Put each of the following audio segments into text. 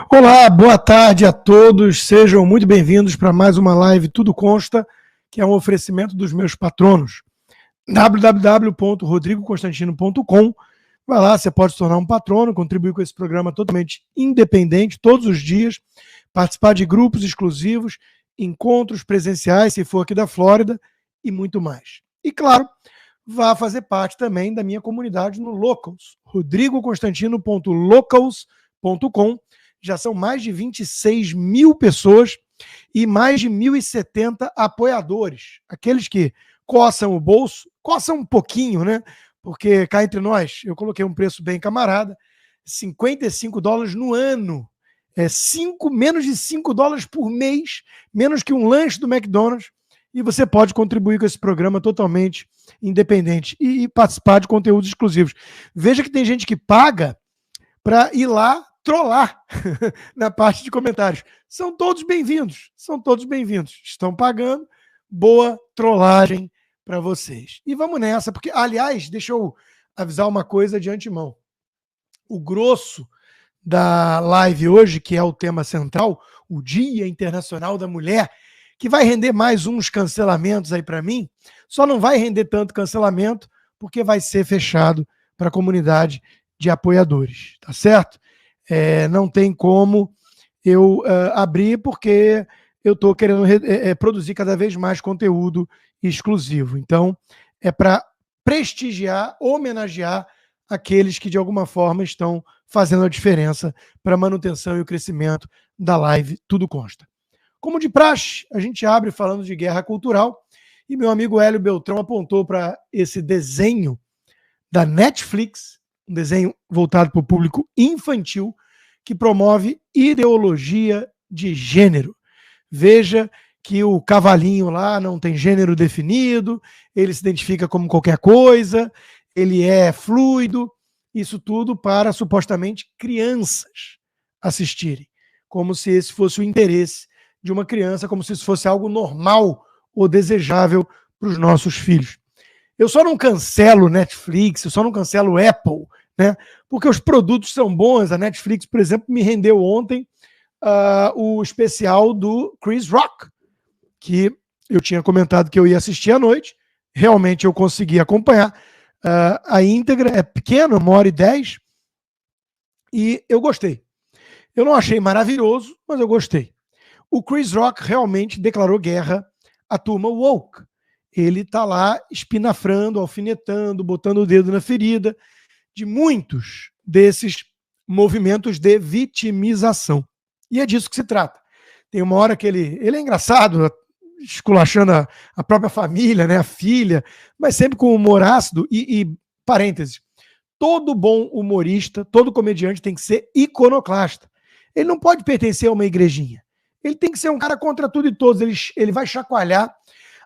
Olá, boa tarde a todos, sejam muito bem-vindos para mais uma live Tudo Consta, que é um oferecimento dos meus patronos. www.rodrigoconstantino.com. Vai lá, você pode se tornar um patrono, contribuir com esse programa totalmente independente, todos os dias, participar de grupos exclusivos, encontros presenciais, se for aqui da Flórida, e muito mais. E claro, vá fazer parte também da minha comunidade no Locals, rodrigoconstantino.locals.com. Já são mais de 26 mil pessoas e mais de 1.070 apoiadores. Aqueles que coçam o bolso, coçam um pouquinho, né? Porque cá entre nós, eu coloquei um preço bem camarada, $55 no ano. Menos de $5 por mês, menos que um lanche do McDonald's. E você pode contribuir com esse programa totalmente independente e participar de conteúdos exclusivos. Veja que tem gente que paga para ir lá trollar na parte de comentários. São todos bem-vindos, Estão pagando, boa trollagem para vocês. E vamos nessa, porque, aliás, deixa eu avisar uma coisa de antemão. O grosso da live hoje, que é o tema central, o Dia Internacional da Mulher, que vai render mais uns cancelamentos aí para mim, só não vai render tanto cancelamento porque vai ser fechado para a comunidade de apoiadores, tá certo? Não tem como eu abrir, porque eu estou querendo produzir cada vez mais conteúdo exclusivo. Então, é para prestigiar, homenagear aqueles que, de alguma forma, estão fazendo a diferença para a manutenção e o crescimento da live Tudo Consta. Como de praxe, a gente abre falando de guerra cultural, e meu amigo Hélio Beltrão apontou para esse desenho da Netflix, um desenho voltado para o público infantil, que promove ideologia de gênero. Veja que o cavalinho lá não tem gênero definido, ele se identifica como qualquer coisa, ele é fluido, isso tudo para supostamente crianças assistirem, como se esse fosse o interesse de uma criança, como se isso fosse algo normal ou desejável para os nossos filhos. Eu só não cancelo Netflix, eu só não cancelo Apple, né? Porque os produtos são bons. A Netflix, por exemplo, me rendeu ontem o especial do Chris Rock, que eu tinha comentado que eu ia assistir à noite. Realmente eu consegui acompanhar a íntegra. É pequeno, 1h10, e eu gostei. Eu não achei maravilhoso, mas eu gostei. O Chris Rock realmente declarou guerra à turma woke. Ele está lá espinafrando, alfinetando, botando o dedo na ferida de muitos desses movimentos de vitimização. E é disso que se trata. Tem uma hora que ele é engraçado, esculachando a própria família, né, a filha, mas sempre com humor ácido e parênteses, todo bom humorista, todo comediante tem que ser iconoclasta. Ele não pode pertencer a uma igrejinha. Ele tem que ser um cara contra tudo e todos. Ele vai chacoalhar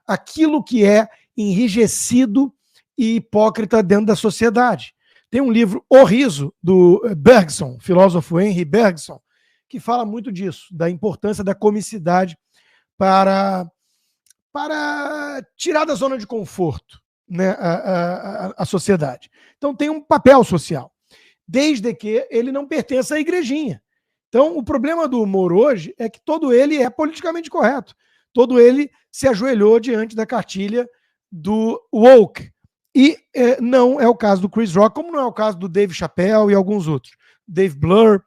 aquilo que é enrijecido e hipócrita dentro da sociedade. Tem um livro, O Riso, do Bergson, filósofo Henry Bergson, que fala muito disso, da importância da comicidade para tirar da zona de conforto, né, a sociedade. Então tem um papel social, desde que ele não pertença à igrejinha. Então o problema do humor hoje é que todo ele é politicamente correto. Todo ele se ajoelhou diante da cartilha do woke. E não é o caso do Chris Rock, como não é o caso do Dave Chappelle e alguns outros. Bill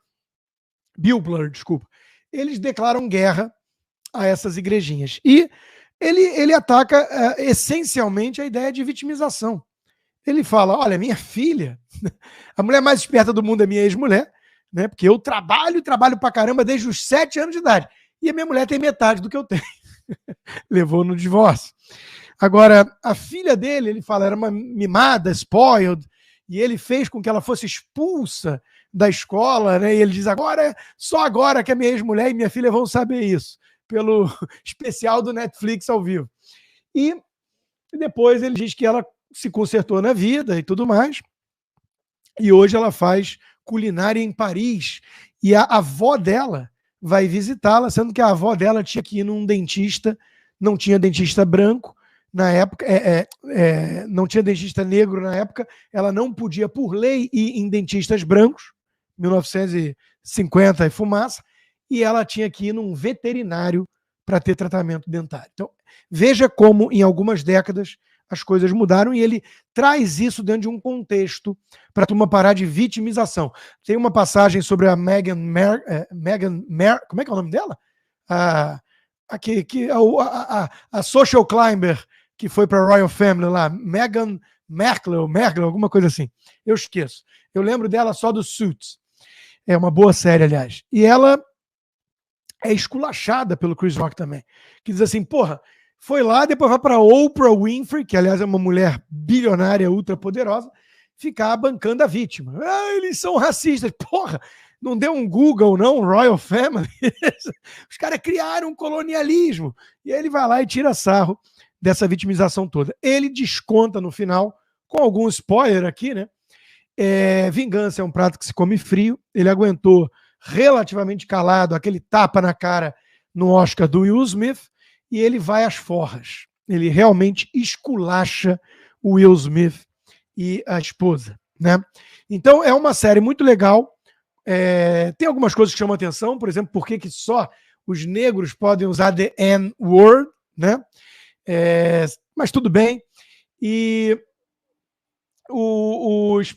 Blur, desculpa. Eles declaram guerra a essas igrejinhas. E ele ataca essencialmente a ideia de vitimização. Ele fala, olha, minha filha, a mulher mais esperta do mundo é minha ex-mulher, né? Porque eu trabalho pra caramba desde os 7 anos de idade. E a minha mulher tem metade do que eu tenho. Levou no divórcio. Agora, a filha dele, ele fala, era uma mimada, spoiled, e ele fez com que ela fosse expulsa da escola, né? E ele diz, só agora que a minha ex-mulher e minha filha vão saber isso, pelo especial do Netflix ao vivo. E depois ele diz que ela se consertou na vida e tudo mais, e hoje ela faz culinária em Paris, e a avó dela vai visitá-la, sendo que a avó dela tinha que ir num dentista, não tinha dentista branco na época, não tinha dentista negro na época, ela não podia, por lei, ir em dentistas brancos, 1900 50 e fumaça, e ela tinha que ir num veterinário para ter tratamento dentário. Então, veja como em algumas décadas as coisas mudaram, e ele traz isso dentro de um contexto para a turma parar de vitimização. Tem uma passagem sobre a Meghan como é que é o nome dela? A social climber que foi para a Royal Family lá, Meghan Markle, alguma coisa assim. Eu esqueço. Eu lembro dela só do Suits. É uma boa série, aliás. E ela é esculachada pelo Chris Rock também. Que diz assim, porra, foi lá, depois vai para Oprah Winfrey, que aliás é uma mulher bilionária, ultra poderosa, ficar bancando a vítima. Eles são racistas. Porra, não deu um Google, não, Royal Family. Os caras criaram um colonialismo. E aí ele vai lá e tira sarro dessa vitimização toda. Ele desconta no final, com algum spoiler aqui, né? Vingança é um prato que se come frio. Ele aguentou relativamente calado aquele tapa na cara no Oscar do Will Smith, e ele vai às forras. Ele realmente esculacha o Will Smith e a esposa, né? Então é uma série muito legal. Tem algumas coisas que chamam atenção, por exemplo, por que só os negros podem usar the N-word, né? Mas tudo bem. E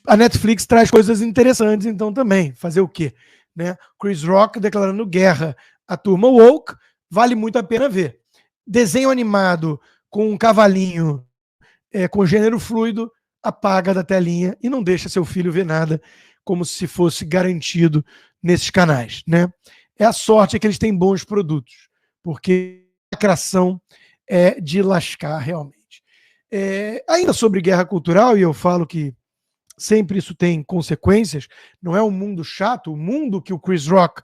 a Netflix traz coisas interessantes, então também. Fazer o quê? Né? Chris Rock declarando guerra à turma woke, vale muito a pena ver. Desenho animado com um cavalinho com gênero fluido, apaga da telinha e não deixa seu filho ver nada, como se fosse garantido nesses canais. Né? A sorte é que eles têm bons produtos, porque a lacração é de lascar realmente. Ainda sobre guerra cultural, e eu falo que sempre isso tem consequências, não é um mundo chato, o mundo que o Chris Rock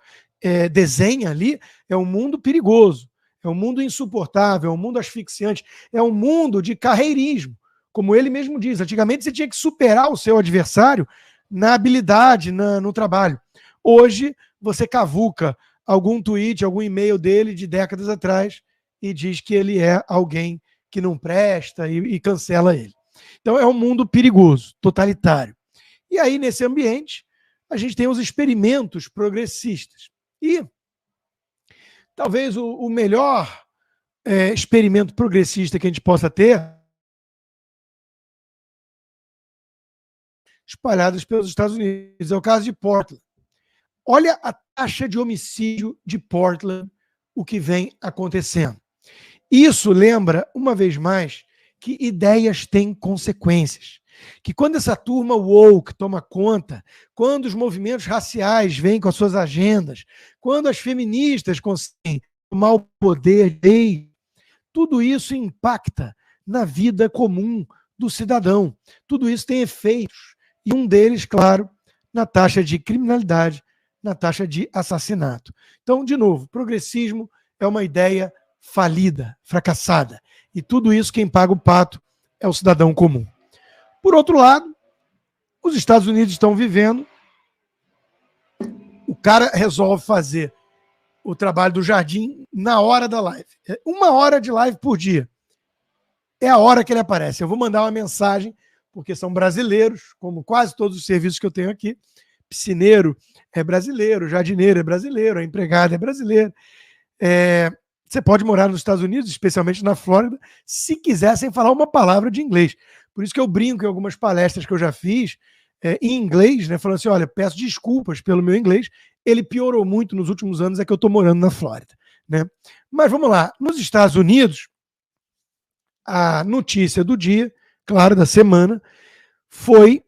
desenha ali é um mundo perigoso, é um mundo insuportável, é um mundo asfixiante, é um mundo de carreirismo, como ele mesmo diz. Antigamente você tinha que superar o seu adversário na habilidade, no trabalho. Hoje você cavuca algum tweet, algum e-mail dele de décadas atrás e diz que ele é alguém que não presta e cancela ele. Então é um mundo perigoso, totalitário. E aí, nesse ambiente, a gente tem os experimentos progressistas. E talvez o melhor experimento progressista que a gente possa ter, espalhados pelos Estados Unidos, é o caso de Portland. Olha a taxa de homicídio de Portland, o que vem acontecendo. Isso lembra, uma vez mais, que ideias têm consequências. Que quando essa turma woke toma conta, quando os movimentos raciais vêm com as suas agendas, quando as feministas conseguem tomar o poder, tudo isso impacta na vida comum do cidadão. Tudo isso tem efeitos. E um deles, claro, na taxa de criminalidade, na taxa de assassinato. Então, de novo, progressismo é uma ideia falida, fracassada. E tudo isso, quem paga o pato é o cidadão comum. Por outro lado, os Estados Unidos estão vivendo, o cara resolve fazer o trabalho do jardim na hora da live. 1 hora de live por dia. É a hora que ele aparece. Eu vou mandar uma mensagem, porque são brasileiros, como quase todos os serviços que eu tenho aqui. Piscineiro é brasileiro, jardineiro é brasileiro, a empregada é brasileira. Você pode morar nos Estados Unidos, especialmente na Flórida, se quiser, sem falar uma palavra de inglês. Por isso que eu brinco em algumas palestras que eu já fiz em inglês, né, falando assim, olha, peço desculpas pelo meu inglês, ele piorou muito nos últimos anos, é que eu estou morando na Flórida. Né? Mas vamos lá, nos Estados Unidos, a notícia do dia, claro, da semana, foi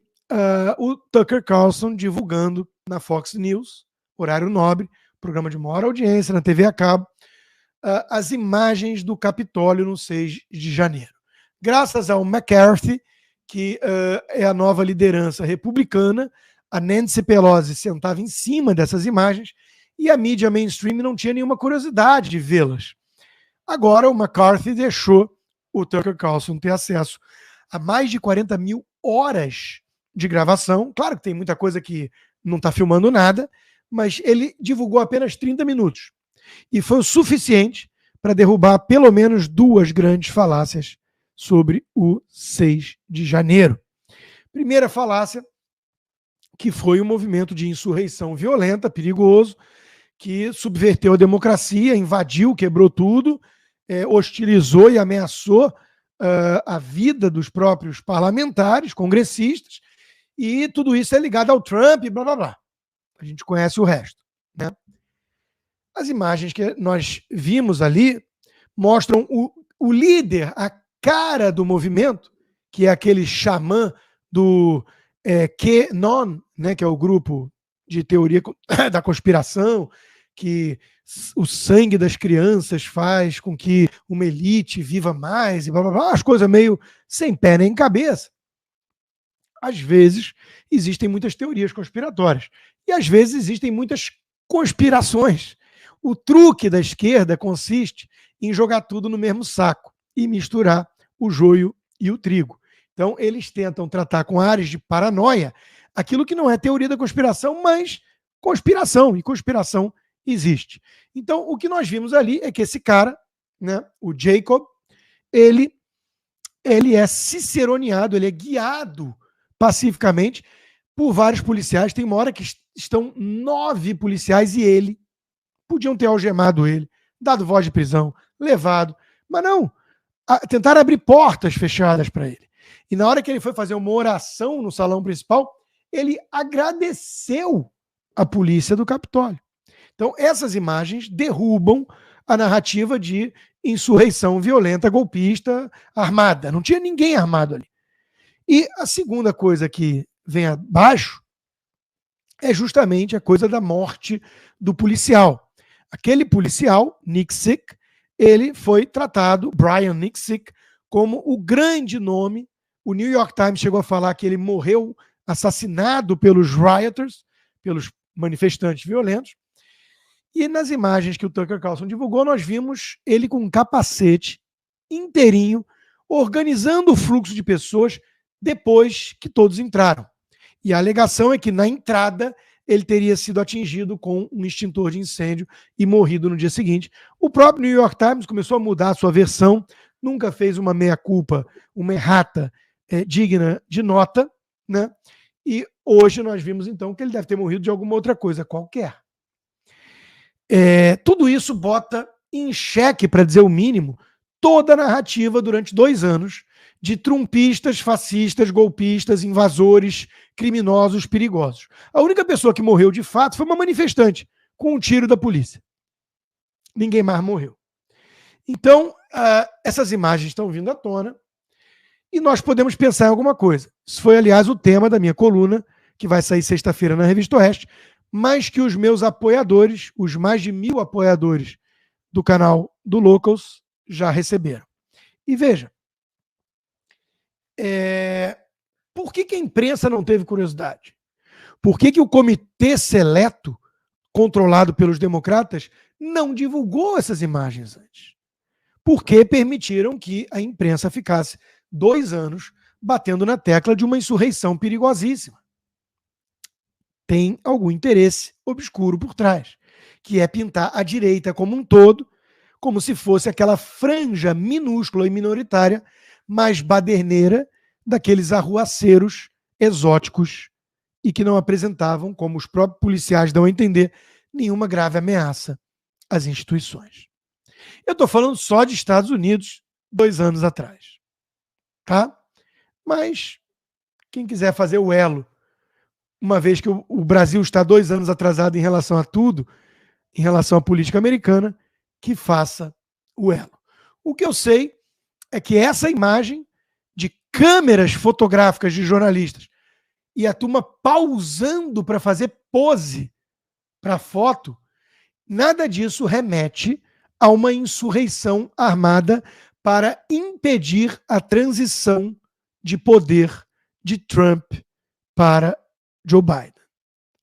o Tucker Carlson divulgando na Fox News, horário nobre, programa de maior audiência na TV a cabo, as imagens do Capitólio no 6 de janeiro. Graças ao McCarthy, que é a nova liderança republicana, a Nancy Pelosi sentava em cima dessas imagens e a mídia mainstream não tinha nenhuma curiosidade de vê-las. Agora o McCarthy deixou o Tucker Carlson ter acesso a mais de 40 mil horas de gravação. Claro que tem muita coisa que não está filmando nada, mas ele divulgou apenas 30 minutos. E foi o suficiente para derrubar pelo menos 2 grandes falácias sobre o 6 de janeiro. Primeira falácia, que foi um movimento de insurreição violenta, perigoso, que subverteu a democracia, invadiu, quebrou tudo, hostilizou e ameaçou a vida dos próprios parlamentares, congressistas, e tudo isso é ligado ao Trump e blá blá blá. A gente conhece o resto, né? As imagens que nós vimos ali mostram o líder, a cara do movimento, que é aquele xamã do QAnon, né, que é o grupo de teoria da conspiração, que o sangue das crianças faz com que uma elite viva mais, e blá blá blá, as coisas meio sem pé nem cabeça. Às vezes existem muitas teorias conspiratórias e às vezes existem muitas conspirações. O truque da esquerda consiste em jogar tudo no mesmo saco e misturar o joio e o trigo. Então, eles tentam tratar com áreas de paranoia aquilo que não é teoria da conspiração, mas conspiração, e conspiração existe. Então, o que nós vimos ali é que esse cara, né, o Jacob, ele é ciceroneado, ele é guiado pacificamente por vários policiais. Tem uma hora que estão 9 policiais e ele podiam ter algemado ele, dado voz de prisão, levado, mas não, tentaram abrir portas fechadas para ele. E na hora que ele foi fazer uma oração no salão principal, ele agradeceu a polícia do Capitólio. Então, essas imagens derrubam a narrativa de insurreição violenta, golpista, armada. Não tinha ninguém armado ali. E a segunda coisa que vem abaixo é justamente a coisa da morte do policial. Aquele policial, Nick Sick, ele foi tratado, Brian Nick Sick, como o grande nome. O New York Times chegou a falar que ele morreu assassinado pelos rioters, pelos manifestantes violentos. E nas imagens que o Tucker Carlson divulgou, nós vimos ele com um capacete inteirinho, organizando o fluxo de pessoas depois que todos entraram. E a alegação é que na entrada ele teria sido atingido com um extintor de incêndio e morrido no dia seguinte. O próprio New York Times começou a mudar a sua versão, nunca fez uma meia-culpa, uma errata digna de nota, né? E hoje nós vimos então que ele deve ter morrido de alguma outra coisa qualquer. Tudo isso bota em xeque, para dizer o mínimo, toda a narrativa durante 2 anos de trumpistas, fascistas, golpistas, invasores, criminosos, perigosos. A única pessoa que morreu de fato foi uma manifestante com um tiro da polícia. Ninguém mais morreu. Então, essas imagens estão vindo à tona e nós podemos pensar em alguma coisa. Isso foi, aliás, o tema da minha coluna, que vai sair sexta-feira na Revista Oeste, mas que os meus apoiadores, os mais de 1.000 apoiadores do canal do Locals, já receberam. E veja, por que a imprensa não teve curiosidade? Por que o comitê seleto, controlado pelos democratas, não divulgou essas imagens antes? Porque permitiram que a imprensa ficasse 2 anos batendo na tecla de uma insurreição perigosíssima. Tem algum interesse obscuro por trás, que é pintar a direita como um todo, como se fosse aquela franja minúscula e minoritária, mais baderneira, daqueles arruaceiros exóticos e que não apresentavam, como os próprios policiais dão a entender, nenhuma grave ameaça às instituições. Eu estou falando só de Estados Unidos 2 anos atrás, tá? Mas quem quiser fazer o elo, uma vez que o Brasil está 2 anos atrasado em relação a tudo, em relação à política americana, que faça o elo. O que eu sei é que essa imagem de câmeras fotográficas de jornalistas e a turma pausando para fazer pose para foto, nada disso remete a uma insurreição armada para impedir a transição de poder de Trump para Joe Biden.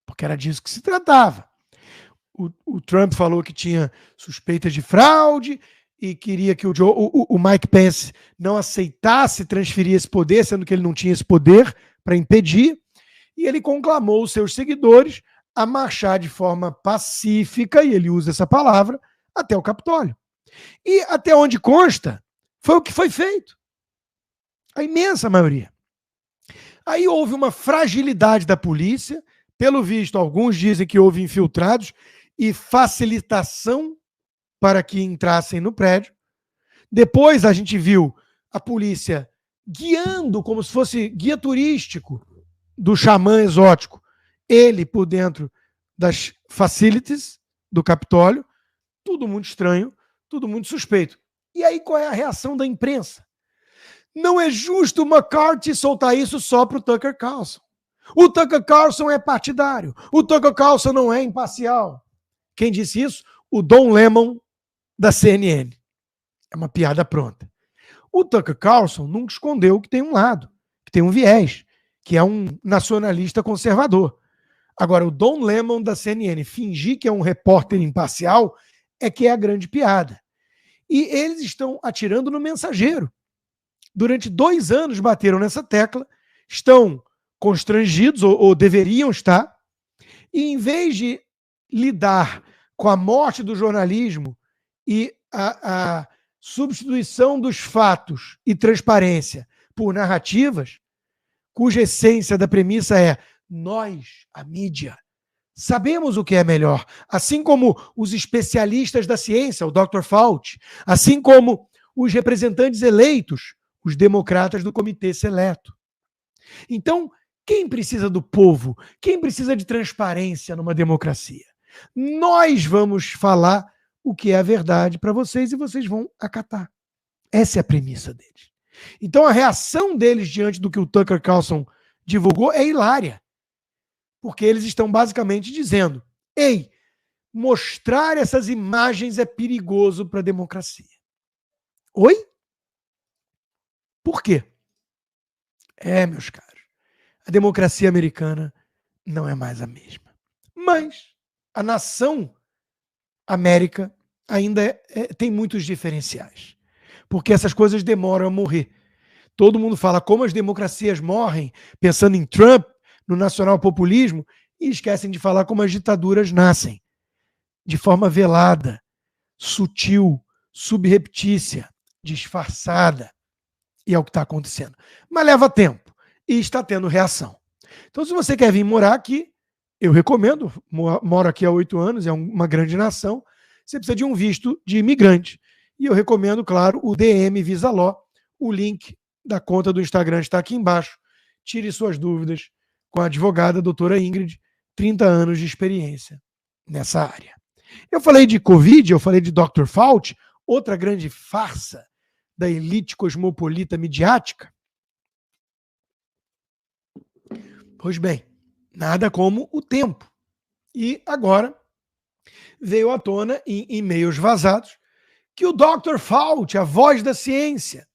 Porque era disso que se tratava. O Trump falou que tinha suspeitas de fraude e queria que o Mike Pence não aceitasse transferir esse poder, sendo que ele não tinha esse poder para impedir. E ele conclamou os seus seguidores a marchar de forma pacífica, e ele usa essa palavra, até o Capitólio. E até onde consta, foi o que foi feito. A imensa maioria. Aí houve uma fragilidade da polícia, pelo visto, alguns dizem que houve infiltrados e facilitação para que entrassem no prédio. Depois a gente viu a polícia guiando, como se fosse guia turístico do xamã exótico, ele por dentro das facilities do Capitólio, tudo muito estranho, tudo muito suspeito. E aí qual é a reação da imprensa? Não é justo o McCarthy soltar isso só para o Tucker Carlson. O Tucker Carlson é partidário. O Tucker Carlson não é imparcial. Quem disse isso? O Don Lemon, da CNN. É uma piada pronta. O Tucker Carlson nunca escondeu que tem um lado, que tem um viés, que é um nacionalista conservador. Agora, o Don Lemon, da CNN, fingir que é um repórter imparcial é que é a grande piada. E eles estão atirando no mensageiro. Durante 2 anos bateram nessa tecla, estão constrangidos, ou deveriam estar, e em vez de lidar com a morte do jornalismo e a substituição dos fatos e transparência por narrativas, cuja essência da premissa é nós, a mídia, sabemos o que é melhor, assim como os especialistas da ciência, o Dr. Fauci, assim como os representantes eleitos, os democratas do Comitê Seleto. Então, quem precisa do povo? Quem precisa de transparência numa democracia? Nós vamos falar o que é a verdade para vocês e vocês vão acatar. Essa é a premissa deles. Então, a reação deles diante do que o Tucker Carlson divulgou é hilária. Porque eles estão basicamente dizendo: ei, mostrar essas imagens é perigoso para a democracia. Oi? Por quê? Meus caros, a democracia americana não é mais a mesma. Mas a nação América ainda tem muitos diferenciais. Porque essas coisas demoram a morrer. Todo mundo fala como as democracias morrem, pensando em Trump, no nacional-populismo, e esquecem de falar como as ditaduras nascem. De forma velada, sutil, subreptícia, disfarçada. E é o que está acontecendo. Mas leva tempo e está tendo reação. Então, se você quer vir morar aqui, eu recomendo. Moro aqui há 8 anos, é uma grande nação. Você precisa de um visto de imigrante. E eu recomendo, claro, o DM Visa Law. O link da conta do Instagram está aqui embaixo. Tire suas dúvidas com a advogada, a doutora Ingrid, 30 anos de experiência nessa área. Eu falei de Covid, eu falei de Dr. Fauci, outra grande farsa da elite cosmopolita midiática. Pois bem, nada como o tempo. E agora veio à tona em e-mails vazados que o Dr. Fauci, a voz da ciência,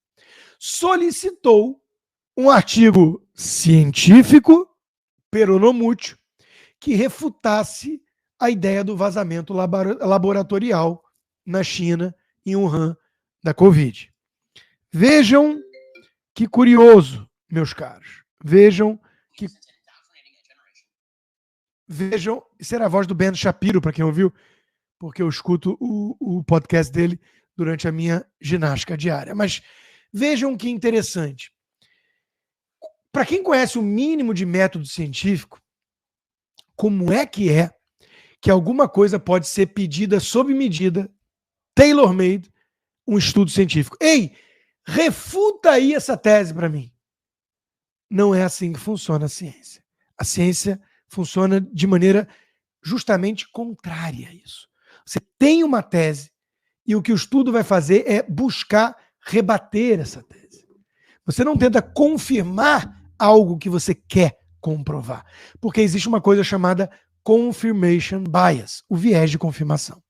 solicitou um artigo científico peronomútil que refutasse a ideia do vazamento laboratorial na China, em Wuhan, da Covid. Vejam que curioso, meus caros. Vejam, isso era a voz do Ben Shapiro, para quem ouviu, porque eu escuto o podcast dele durante a minha ginástica diária. Mas vejam que interessante. Para quem conhece o mínimo de método científico, como é que alguma coisa pode ser pedida sob medida, tailor-made, um estudo científico? Ei, refuta aí essa tese para mim. Não é assim que funciona a ciência. A ciência funciona de maneira justamente contrária a isso. Você tem uma tese e o que o estudo vai fazer é buscar rebater essa tese. Você não tenta confirmar algo que você quer comprovar, porque existe uma coisa chamada confirmation bias, o viés de confirmação.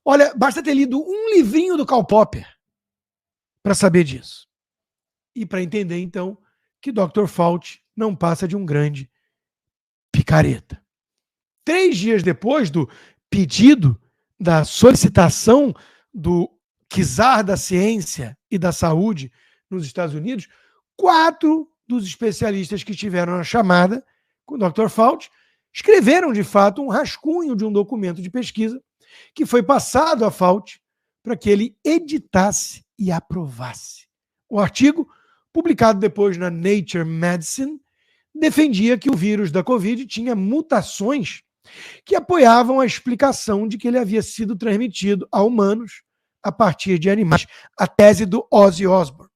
Olha, basta ter lido um livrinho do Karl Popper para saber disso. E para entender, então, que Dr. Fauci não passa de um grande picareta. 3 dias depois do pedido, da solicitação do czar da ciência e da saúde nos Estados Unidos, 4 dos especialistas que estiveram na chamada com o Dr. Fauci escreveram, de fato, um rascunho de um documento de pesquisa que foi passado a Fauci para que ele editasse e aprovasse. O artigo, publicado depois na Nature Medicine, defendia que o vírus da Covid tinha mutações que apoiavam a explicação de que ele havia sido transmitido a humanos a partir de animais. A tese do Ozzy Osbourne.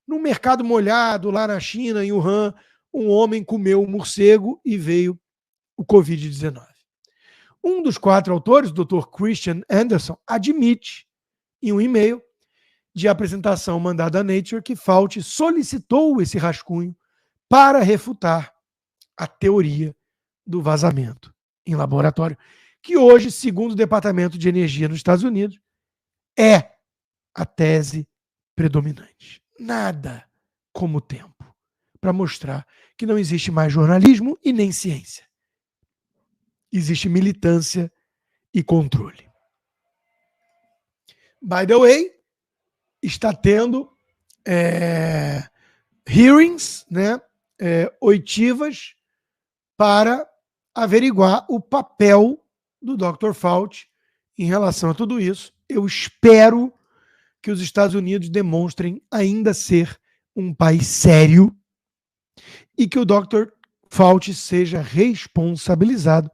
No mercado molhado, lá na China, em Wuhan, um homem comeu um morcego e veio o Covid-19. Um dos 4 autores, o Dr. Christian Anderson, admite em um e-mail de apresentação mandada a Nature que Fauci solicitou esse rascunho para refutar a teoria do vazamento em laboratório, que hoje, segundo o Departamento de Energia nos Estados Unidos, é a tese predominante. Nada como o tempo para mostrar que não existe mais jornalismo e nem ciência. Existe militância e controle. By the way, está tendo hearings, né, oitivas para averiguar o papel do Dr. Fauci em relação a tudo isso. Eu espero que os Estados Unidos demonstrem ainda ser um país sério e que o Dr. Fauci seja responsabilizado,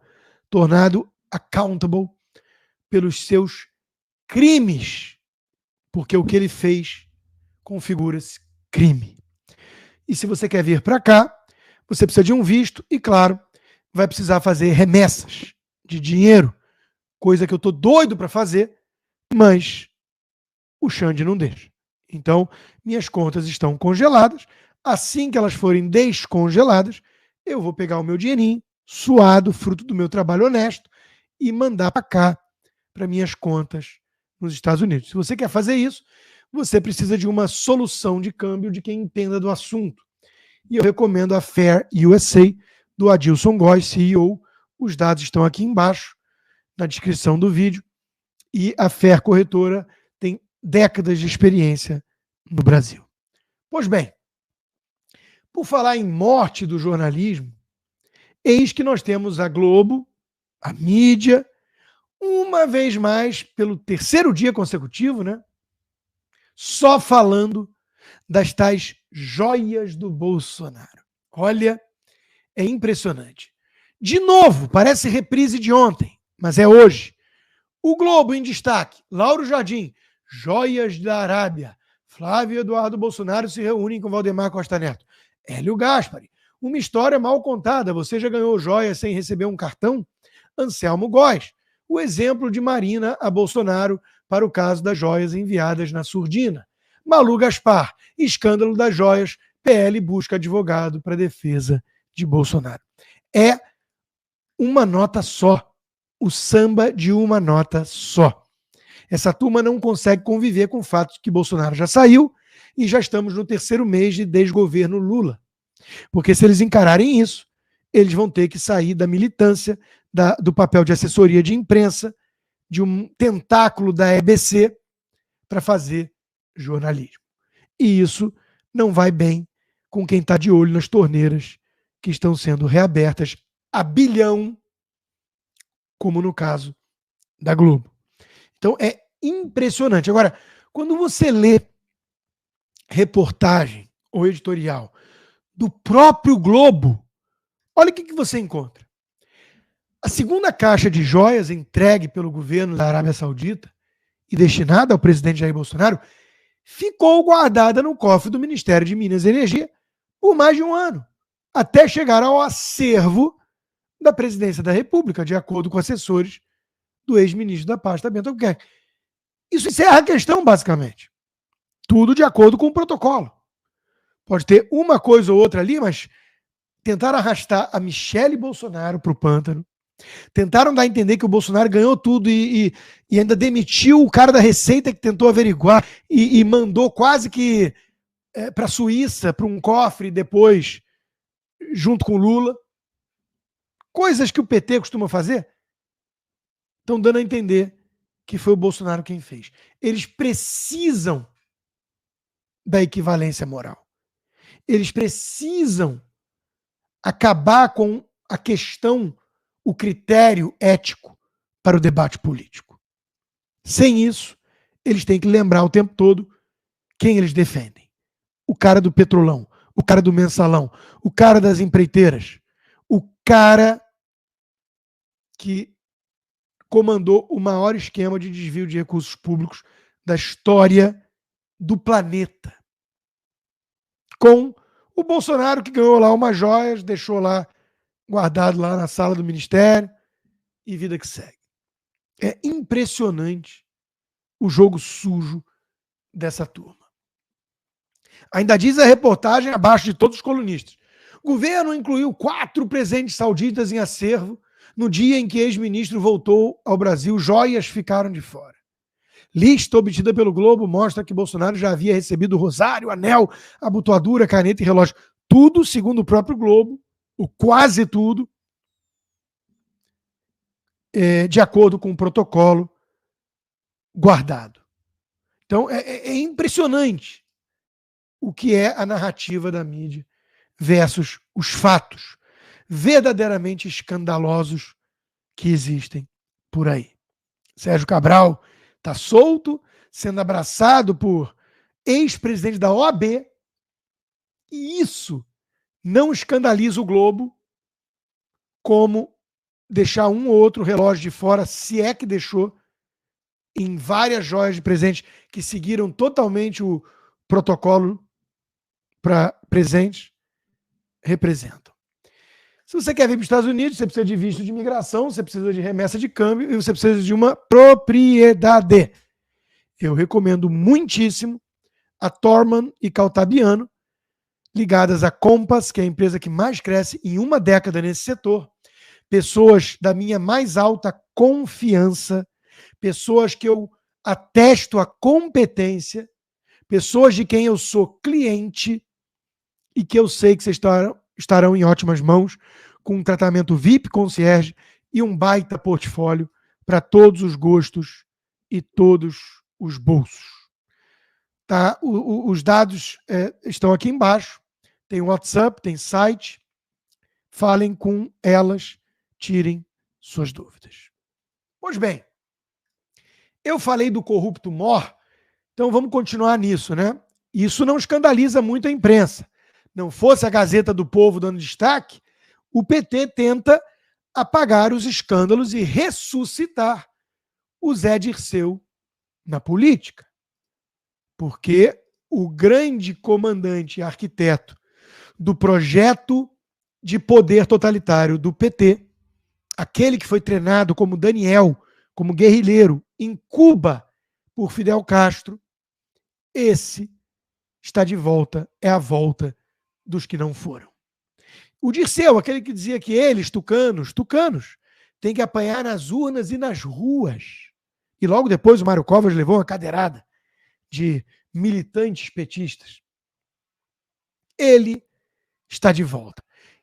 tornado accountable pelos seus crimes, porque o que ele fez configura-se crime. E se você quer vir para cá, você precisa de um visto e, claro, vai precisar fazer remessas de dinheiro, coisa que eu tô doido para fazer, mas o Xande não deixa. Então, minhas contas estão congeladas. Assim que elas forem descongeladas, eu vou pegar o meu dinheirinho, suado, fruto do meu trabalho honesto, e mandar para cá, para minhas contas nos Estados Unidos. Se você quer fazer isso, você precisa de uma solução de câmbio de quem entenda do assunto. E eu recomendo a Fair USA, do Adilson Góes, CEO. Os dados estão aqui embaixo, na descrição do vídeo. E a Fair Corretora tem décadas de experiência no Brasil. Pois bem, por falar em morte do jornalismo, eis que nós temos a Globo, a mídia, uma vez mais, pelo 3º dia consecutivo, né, só falando das tais joias do Bolsonaro. Olha, é impressionante. De novo, parece reprise de ontem, mas é hoje. O Globo em destaque, Lauro Jardim, joias da Arábia. Flávio Eduardo Bolsonaro se reúnem com Valdemar Costa Neto. Hélio Gaspari, uma história mal contada. Você já ganhou joias sem receber um cartão? Anselmo Góes, o exemplo de Marina a Bolsonaro para o caso das joias enviadas na surdina. Malu Gaspar, escândalo das joias, PL busca advogado para defesa de Bolsonaro. É uma nota só. O samba de uma nota só. Essa turma não consegue conviver com o fato de que Bolsonaro já saiu e já estamos no 3º mês de desgoverno Lula. Porque se eles encararem isso, eles vão ter que sair da militância, do papel de assessoria de imprensa, de um tentáculo da EBC para fazer jornalismo. E isso não vai bem com quem está de olho nas torneiras que estão sendo reabertas a bilhão, como no caso da Globo. Então é impressionante. Agora, quando você lê reportagem ou editorial do próprio Globo, olha o que você encontra. A segunda caixa de joias entregue pelo governo da Arábia Saudita e destinada ao presidente Jair Bolsonaro ficou guardada no cofre do Ministério de Minas e Energia por mais de um ano, até chegar ao acervo da Presidência da República, de acordo com assessores do ex-ministro da pasta, Bento Albuquerque. Isso encerra a questão, basicamente. Tudo de acordo com o protocolo. Pode ter uma coisa ou outra ali, mas tentaram arrastar a Michele Bolsonaro para o pântano. Tentaram dar a entender que o Bolsonaro ganhou tudo e ainda demitiu o cara da Receita que tentou averiguar e mandou quase que para a Suíça, para um cofre depois, junto com o Lula. Coisas que o PT costuma fazer, estão dando a entender que foi o Bolsonaro quem fez. Eles precisam da equivalência moral. Eles precisam acabar com a questão, o critério ético para o debate político. Sem isso, eles têm que lembrar o tempo todo quem eles defendem. O cara do Petrolão, o cara do mensalão, o cara das empreiteiras, o cara que comandou o maior esquema de desvio de recursos públicos da história do planeta. Com o Bolsonaro, que ganhou lá umas joias, deixou lá guardado lá na sala do ministério, e vida que segue. É impressionante o jogo sujo dessa turma. Ainda diz a reportagem, abaixo de todos os colunistas: o governo incluiu 4 presentes sauditas em acervo. No dia em que ex-ministro voltou ao Brasil, joias ficaram de fora. Lista obtida pelo Globo mostra que Bolsonaro já havia recebido rosário, anel, abotoadura, caneta e relógio. Tudo, segundo o próprio Globo, o quase tudo, de acordo com o protocolo guardado. Então, é impressionante o que é a narrativa da mídia versus os fatos verdadeiramente escandalosos que existem por aí. Sérgio Cabral está solto, sendo abraçado por ex-presidente da OAB, e isso não escandaliza o Globo como deixar um ou outro relógio de fora, se é que deixou, em várias joias de presente que seguiram totalmente o protocolo para presentes, representam. Se você quer vir para os Estados Unidos, você precisa de visto de imigração, você precisa de remessa de câmbio e você precisa de uma propriedade. Eu recomendo muitíssimo a Thorman e Caltabiano, ligadas à Compass, que é a empresa que mais cresce em uma década nesse setor. Pessoas da minha mais alta confiança, pessoas que eu atesto a competência, pessoas de quem eu sou cliente e que eu sei que vocês estarão em ótimas mãos, com um tratamento VIP concierge e um baita portfólio para todos os gostos e todos os bolsos. Tá? Os dados estão aqui embaixo. Tem WhatsApp, tem site. Falem com elas, tirem suas dúvidas. Pois bem, eu falei do corrupto mor, então vamos continuar nisso, né? Isso não escandaliza muito a imprensa. Não fosse a Gazeta do Povo dando destaque, o PT tenta apagar os escândalos e ressuscitar o Zé Dirceu na política. Porque o grande comandante e arquiteto do projeto de poder totalitário do PT, aquele que foi treinado como Daniel, como guerrilheiro, em Cuba por Fidel Castro, esse está de volta, é a volta dos que não foram. O Dirceu, aquele que dizia que eles, tucanos, têm que apanhar nas urnas e nas ruas. E logo depois o Mário Covas levou uma cadeirada de militantes petistas. Ele está de volta.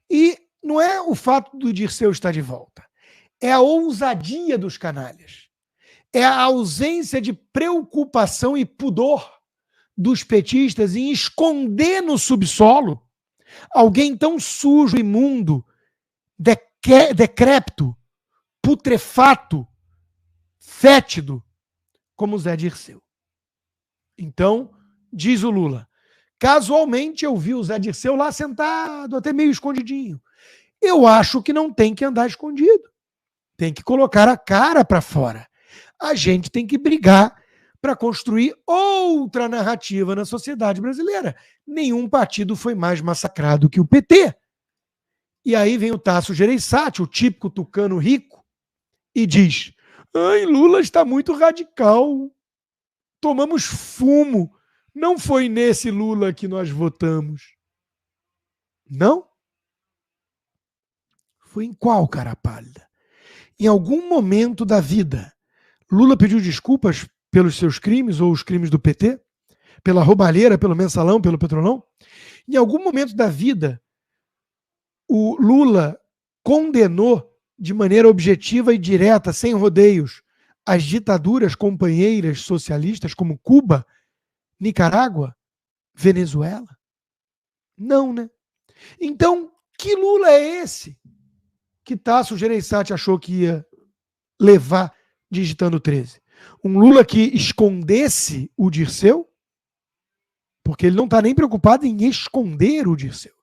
E não é o fato do Dirceu estar de volta, é a ousadia dos canalhas. É a ausência de preocupação e pudor dos petistas em esconder no subsolo alguém tão sujo, imundo, decrépito, putrefato, fétido, como Zé Dirceu. Então, diz o Lula, casualmente eu vi o Zé Dirceu lá sentado, até meio escondidinho. Eu acho que não tem que andar escondido. Tem que colocar a cara para fora. A gente tem que brigar para construir outra narrativa na sociedade brasileira. Nenhum partido foi mais massacrado que o PT. E aí vem o Tasso Gereissati, o típico tucano rico, e diz: ai, Lula está muito radical. Tomamos fumo. Não foi nesse Lula que nós votamos. Não? Foi em qual, cara pálida? Em algum momento da vida, Lula pediu desculpas pelos seus crimes ou os crimes do PT? Pela roubalheira, pelo mensalão, pelo petrolão? Em algum momento da vida, o Lula condenou de maneira objetiva e direta, sem rodeios, as ditaduras companheiras socialistas como Cuba, Nicarágua, Venezuela? Não, né? Então, que Lula é esse que Tasso Gereissati achou que ia levar digitando 13? Um Lula que escondesse o Dirceu? Porque ele não está nem preocupado em esconder o Dirceu.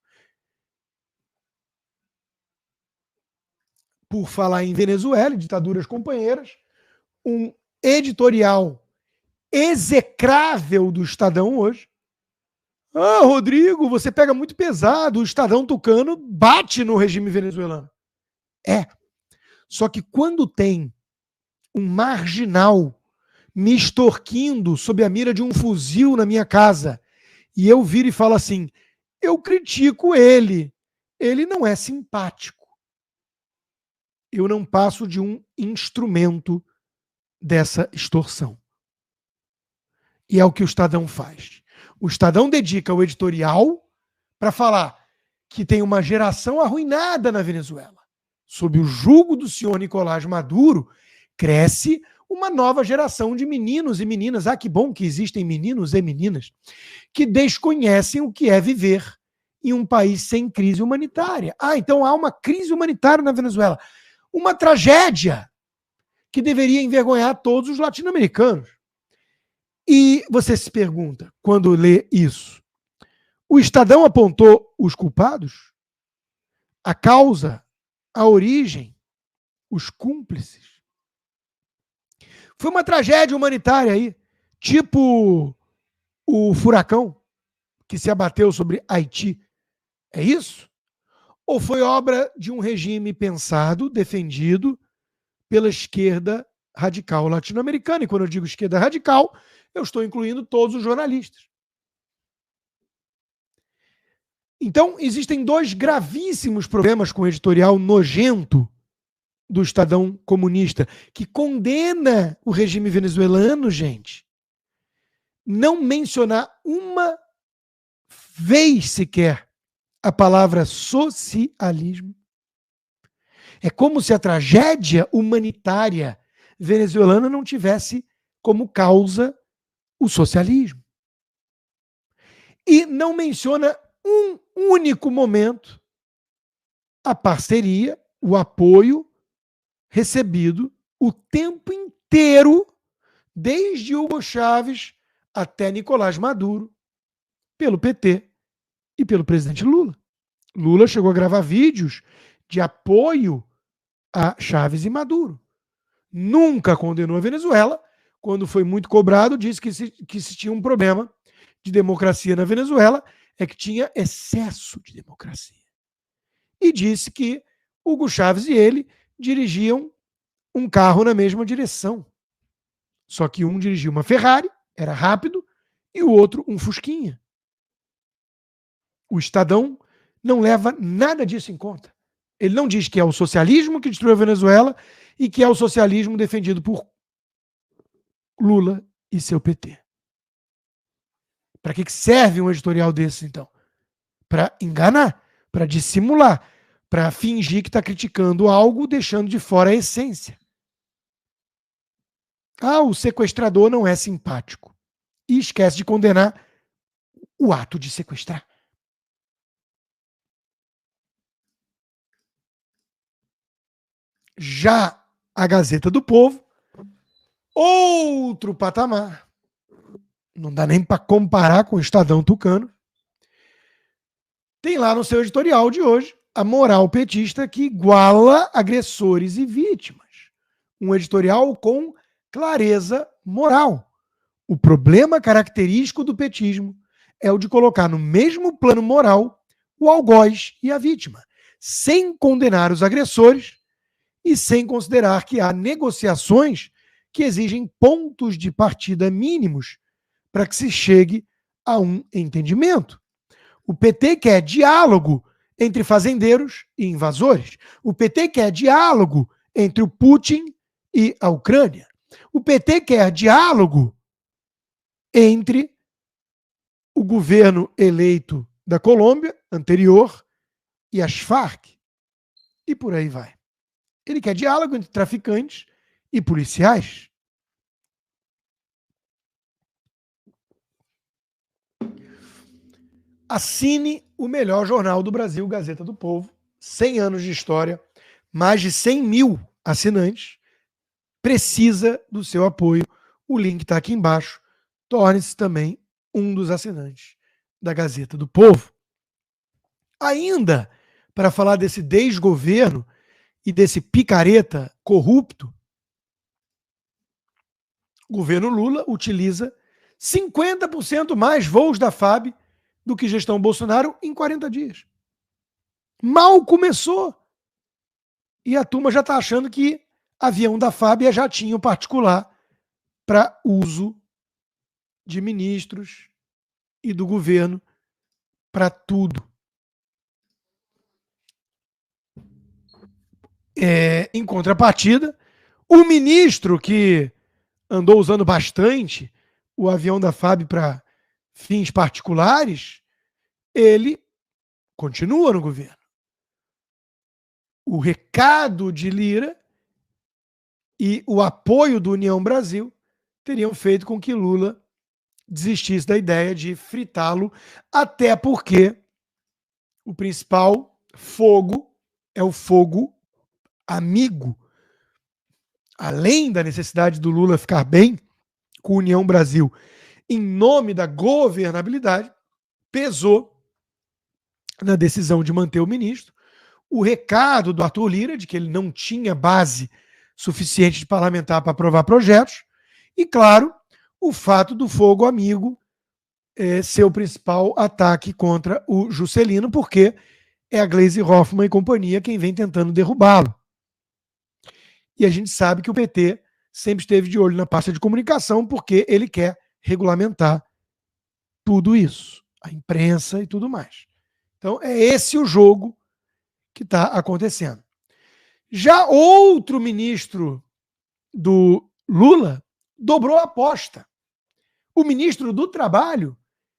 Por falar em Venezuela, ditaduras companheiras, um editorial execrável do Estadão hoje. Ah, Rodrigo, você pega muito pesado, o Estadão tucano bate no regime venezuelano. É. Só que quando tem um marginal me extorquindo sob a mira de um fuzil na minha casa, e eu viro e falo assim, eu critico ele, ele não é simpático. Eu não passo de um instrumento dessa extorsão. E é o que o Estadão faz. O Estadão dedica o editorial para falar que tem uma geração arruinada na Venezuela. Sob o jugo do senhor Nicolás Maduro, cresce uma nova geração de meninos e meninas. Ah, que bom que existem meninos e meninas que desconhecem o que é viver em um país sem crise humanitária. Ah, então há uma crise humanitária na Venezuela. Uma tragédia que deveria envergonhar todos os latino-americanos. E você se pergunta, quando lê isso, o Estadão apontou os culpados? A causa? A origem? Os cúmplices? Foi uma tragédia humanitária aí, tipo o furacão que se abateu sobre Haiti. É isso? Ou foi obra de um regime pensado, defendido pela esquerda radical latino-americana? E quando eu digo esquerda radical, eu estou incluindo todos os jornalistas. Então, existem dois gravíssimos problemas com o editorial nojento do Estadão comunista, que condena o regime venezuelano, gente. Não mencionar uma vez sequer a palavra socialismo. É como se a tragédia humanitária venezuelana não tivesse como causa o socialismo. E não menciona um único momento a parceria, o apoio recebido o tempo inteiro, desde Hugo Chávez até Nicolás Maduro, pelo PT e pelo presidente Lula. Lula chegou a gravar vídeos de apoio a Chávez e Maduro. Nunca condenou a Venezuela. Quando foi muito cobrado, disse que se tinha um problema de democracia na Venezuela, é que tinha excesso de democracia. E disse que Hugo Chávez e ele dirigiam um carro na mesma direção. Só que um dirigia uma Ferrari, era rápido, e o outro um Fusquinha. O Estadão não leva nada disso em conta. Ele não diz que é o socialismo que destruiu a Venezuela e que é o socialismo defendido por Lula e seu PT. Para que serve um editorial desse, então? Para enganar, para dissimular, para fingir que está criticando algo, deixando de fora a essência. Ah, o sequestrador não é simpático. E esquece de condenar o ato de sequestrar. Já a Gazeta do Povo, outro patamar. Não dá nem para comparar com o Estadão tucano. Tem lá no seu editorial de hoje a moral petista que iguala agressores e vítimas. Um editorial com clareza moral. O problema característico do petismo é o de colocar no mesmo plano moral o algoz e a vítima, sem condenar os agressores e sem considerar que há negociações que exigem pontos de partida mínimos para que se chegue a um entendimento. O PT quer diálogo entre fazendeiros e invasores. O PT quer diálogo entre o Putin e a Ucrânia. O PT quer diálogo entre o governo eleito da Colômbia, anterior, e as Farc. E por aí vai. Ele quer diálogo entre traficantes e policiais. Assine o melhor jornal do Brasil, Gazeta do Povo. 100 anos de história, mais de 100 mil assinantes. Precisa do seu apoio. O link está aqui embaixo. Torne-se também um dos assinantes da Gazeta do Povo. Ainda para falar desse desgoverno e desse picareta corrupto, o governo Lula utiliza 50% mais voos da FAB do que gestão Bolsonaro em 40 dias. Mal começou. E a turma já está achando que avião da FAB é jatinho particular para uso de ministros e do governo para tudo. Em contrapartida, o ministro que andou usando bastante o avião da FAB para fins particulares, ele continua no governo. O recado de Lira e o apoio do União Brasil teriam feito com que Lula desistisse da ideia de fritá-lo, até porque o principal fogo é o fogo amigo. Além da necessidade do Lula ficar bem com a União Brasil em nome da governabilidade, pesou na decisão de manter o ministro o recado do Arthur Lira de que ele não tinha base suficiente de parlamentar para aprovar projetos e, claro, o fato do fogo amigo ser o principal ataque contra o Juscelino, porque é a Gleisi Hoffmann e companhia quem vem tentando derrubá-lo. E a gente sabe que o PT sempre esteve de olho na pasta de comunicação porque ele quer regulamentar tudo isso, a imprensa e tudo mais. Então é esse o jogo que está acontecendo. Já outro ministro do Lula dobrou a aposta. O ministro do Trabalho,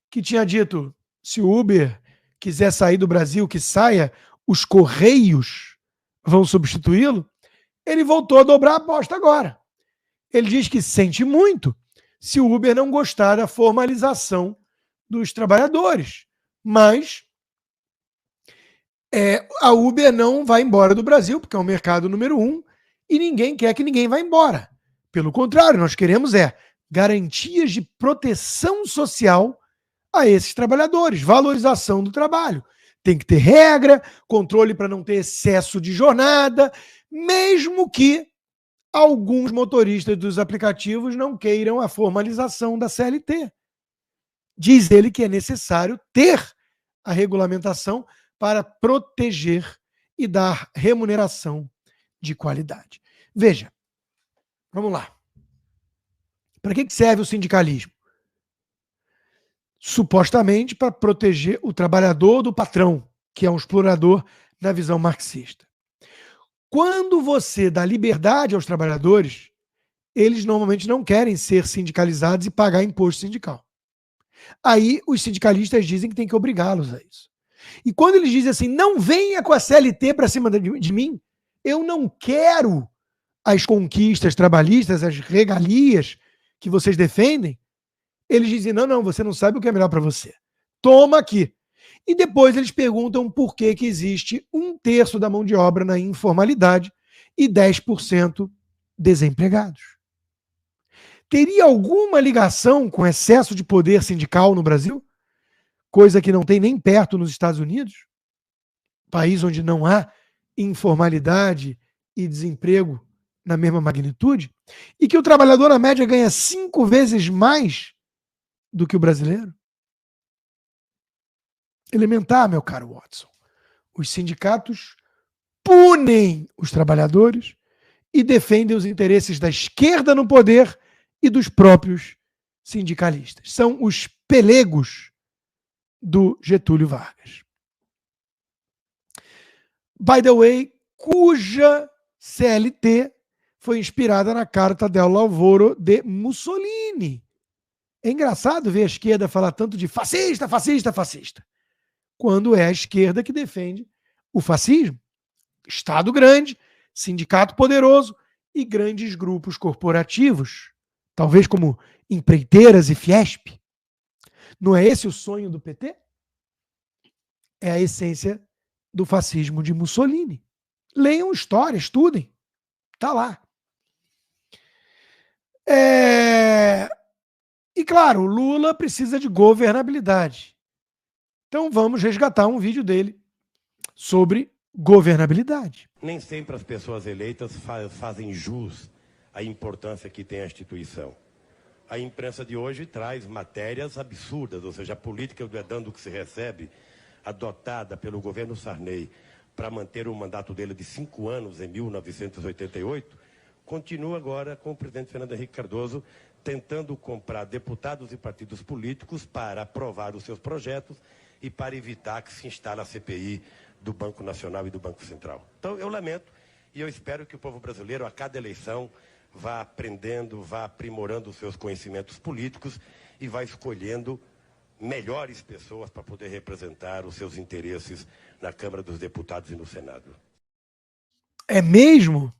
que tinha dito, se o Uber quiser sair do Brasil, que saia, os Correios vão substituí-lo, ele voltou a dobrar a aposta agora. Ele diz que sente muito se o Uber não gostar da formalização dos trabalhadores. Mas a Uber não vai embora do Brasil, porque é o mercado número 1, e ninguém quer que ninguém vá embora. Pelo contrário, nós queremos garantias de proteção social a esses trabalhadores, valorização do trabalho. Tem que ter regra, controle para não ter excesso de jornada, mesmo que alguns motoristas dos aplicativos não queiram a formalização da CLT. Diz ele que é necessário ter a regulamentação para proteger e dar remuneração de qualidade. Veja, vamos lá. Para que serve o sindicalismo? Supostamente para proteger o trabalhador do patrão, que é um explorador na visão marxista. Quando você dá liberdade aos trabalhadores, eles normalmente não querem ser sindicalizados e pagar imposto sindical. Aí os sindicalistas dizem que tem que obrigá-los a isso. E quando eles dizem assim, não venha com a CLT para cima de mim, eu não quero as conquistas trabalhistas, as regalias que vocês defendem, eles dizem, não, você não sabe o que é melhor para você. Toma aqui. E depois eles perguntam por que existe 1/3 da mão de obra na informalidade e 10% desempregados. Teria alguma ligação com excesso de poder sindical no Brasil? Coisa que não tem nem perto nos Estados Unidos, país onde não há informalidade e desemprego na mesma magnitude, e que o trabalhador, na média, ganha 5 vezes mais do que o brasileiro? Elementar, meu caro Watson. Os sindicatos punem os trabalhadores e defendem os interesses da esquerda no poder e dos próprios sindicalistas. São os pelegos do Getúlio Vargas. By the way, cuja CLT foi inspirada na Carta del Lavoro de Mussolini. É engraçado ver a esquerda falar tanto de fascista, fascista, fascista, quando é a esquerda que defende o fascismo. Estado grande, sindicato poderoso e grandes grupos corporativos, talvez como Empreiteiras e Fiesp. Não é esse o sonho do PT? É a essência do fascismo de Mussolini. Leiam história, estudem. Está lá. E claro, o Lula precisa de governabilidade. Então vamos resgatar um vídeo dele sobre governabilidade. Nem sempre as pessoas eleitas fazem jus à importância que tem a instituição. A imprensa de hoje traz matérias absurdas, ou seja, a política do dando que se recebe, adotada pelo governo Sarney para manter o mandato dele de 5 anos em 1988, continua agora com o presidente Fernando Henrique Cardoso tentando comprar deputados e partidos políticos para aprovar os seus projetos e para evitar que se instale a CPI do Banco Nacional e do Banco Central. Então, eu lamento e eu espero que o povo brasileiro, a cada eleição, vá aprendendo, vá aprimorando os seus conhecimentos políticos e vá escolhendo melhores pessoas para poder representar os seus interesses na Câmara dos Deputados e no Senado. É mesmo?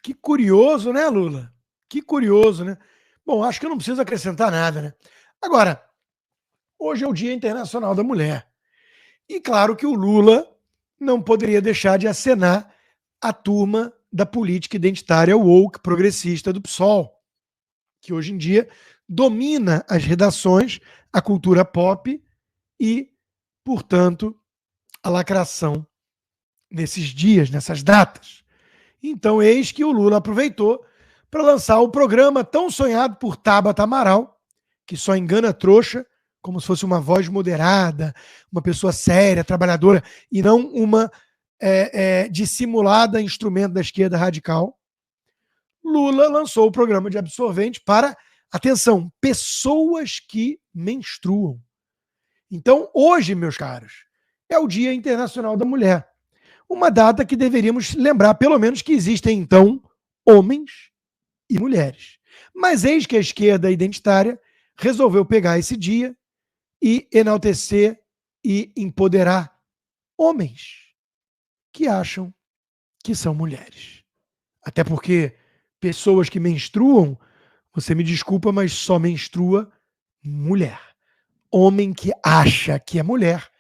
Que curioso, né, Lula? Que curioso, né? Bom, acho que eu não preciso acrescentar nada, né? Agora, hoje é o Dia Internacional da Mulher. E claro que o Lula não poderia deixar de acenar a turma da política identitária woke progressista do PSOL, que hoje em dia domina as redações, a cultura pop e, portanto, a lacração nesses dias, nessas datas. Então, eis que o Lula aproveitou para lançar o programa tão sonhado por Tabata Amaral, que só engana trouxa, como se fosse uma voz moderada, uma pessoa séria, trabalhadora, e não uma dissimulada instrumento da esquerda radical. Lula lançou o programa de absorvente para, atenção, pessoas que menstruam. Então, hoje, meus caros, é o Dia Internacional da Mulher. Uma data que deveríamos lembrar, pelo menos, que existem, então, homens e mulheres. Mas eis que a esquerda identitária resolveu pegar esse dia e enaltecer e empoderar homens que acham que são mulheres. Até porque pessoas que menstruam, você me desculpa, mas só menstrua mulher. Homem que acha que é mulher,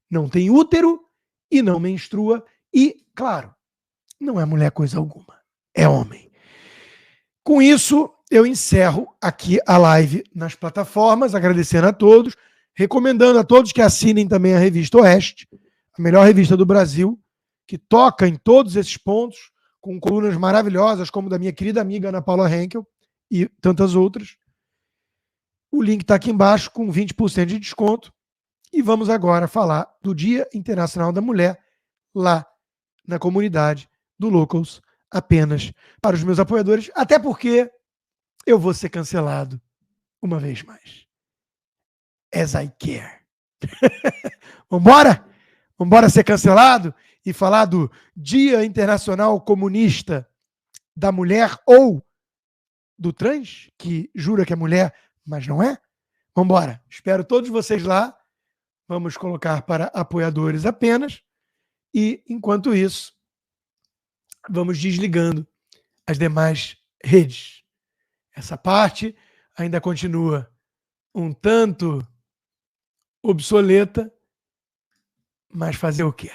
não tem útero e não menstrua e, claro, não é mulher coisa alguma, é homem. Com isso, eu encerro aqui a live nas plataformas, agradecendo a todos, recomendando a todos que assinem também a Revista Oeste, a melhor revista do Brasil, que toca em todos esses pontos, com colunas maravilhosas, como da minha querida amiga Ana Paula Henkel e tantas outras. O link está aqui embaixo com 20% de desconto. E vamos agora falar do Dia Internacional da Mulher lá na comunidade do Locals, apenas para os meus apoiadores, até porque eu vou ser cancelado uma vez mais. As I care. Vambora? Vambora ser cancelado e falar do Dia Internacional Comunista da Mulher ou do trans, que jura que é mulher, mas não é? Vambora. Espero todos vocês lá. Vamos colocar para apoiadores apenas. E, enquanto isso, vamos desligando as demais redes. Essa parte ainda continua um tanto obsoleta, mas fazer o quê?